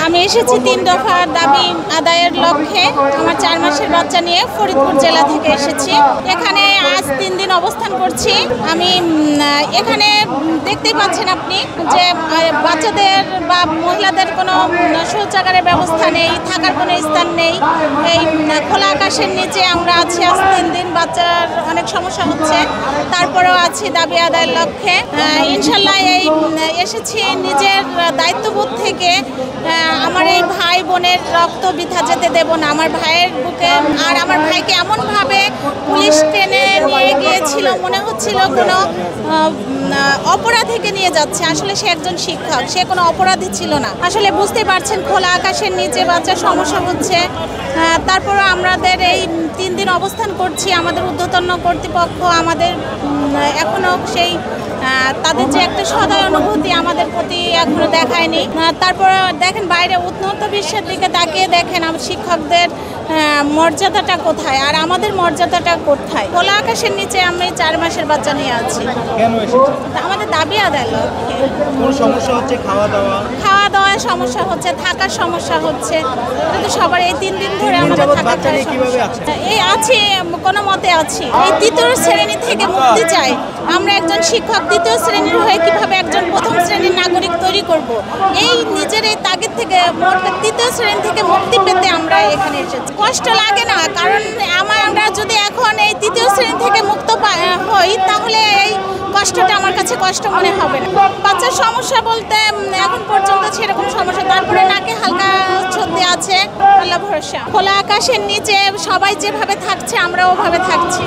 আমি এসেছি 3 দফার দাবি আদায়ের লক্ষ্যে। আমার 4 মাসের বাচ্চা নিয়ে ফরিদপুর জেলা থেকে এসেছি। এখানে আজ 3 দিন অবস্থান করছি। আমি এখানে দেখতেই পাচ্ছেন আপনি যে বাচ্চাদের বা মহিলাদের কোনো শৌচাগারের ব্যবস্থা নেই, থাকার কোনো স্থান নেই। এই খোলা আকাশের নিচে আমরা আছি আজ 3 দিন। বাচ্চার অনেক সমস্যা হচ্ছে, তারপরেও আছি দাবি আদায়ের লক্ষ্যে। ইনশাল্লাহ এই এসেছি নিজের দায়িত্ববোধ থেকে। আমার এই ভাই বোনের রক্ত বৃথা যেতে দেব না। আমার ভাইয়ের বুকে আর আমার ভাইকে এমনভাবে পুলিশ টেনে নিয়ে গিয়েছিল, মনে হচ্ছিল কোনো অপরাধ থেকে নিয়ে যাচ্ছে। আসলে সে একজন শিক্ষক, সে কোনো অপরাধী ছিল না। আসলে বুঝতে পারছেন খোলা আকাশের নিচে বাচ্চার সমস্যা হচ্ছে। তারপরে আমাদের এই 3 দিন অবস্থান করছি। আমাদের ঊর্ধ্বতন কর্তৃপক্ষ আমাদের এখনও সেই তাদের যে একটা সদয় অনুভূতি আমাদের প্রতি এখনো দেখায়নি। তারপরে দেখেন বাইরে উন্নত বিশ্বের দিকে তাকিয়ে দেখেন শিক্ষকদের মর্যাদাটা কোথায় আর আমাদের মর্যাদাটা কোথায়। খোলা আকাশের নিচে আমি 4 মাসের বাচ্চা নিয়ে আছি। আমাদের দাবি আদায় লক্ষ্যে। সমস্যা হচ্ছে খাওয়া দাওয়ার সমস্যা হচ্ছে, থাকার সমস্যা হচ্ছে। কিন্তু সবার এই 3 দিন ধরে আমাদের থাকার এই আছি, কোনো মতে আছি। এই 3য় শ্রেণী থেকে মুক্তি চাই। আমরা একজন শিক্ষক 3য় শ্রেণীর হয়ে কিভাবে একজন 1ম শ্রেণীর নাগরিক তৈরি করব, এই নিজের এই তাগিদ থেকে 3য় শ্রেণী থেকে মুক্তি পেতে আমরা এখানে এসেছি। কষ্ট লাগে না, কারণ আমরা যদি এখন এই 3য় শ্রেণী থেকে মুক্ত হই তাহলে এই কষ্টটা আমার কাছে কষ্ট মনে হবে না। বাচ্চার সমস্যা বলতে এখন পর্যন্ত সেরকম সমস্যা, তারপরে নাকে হালকা সর্দি আছে, আল্লাহ ভরসা। খোলা আকাশের নিচে সবাই যেভাবে থাকছে আমরা ওভাবে থাকছি।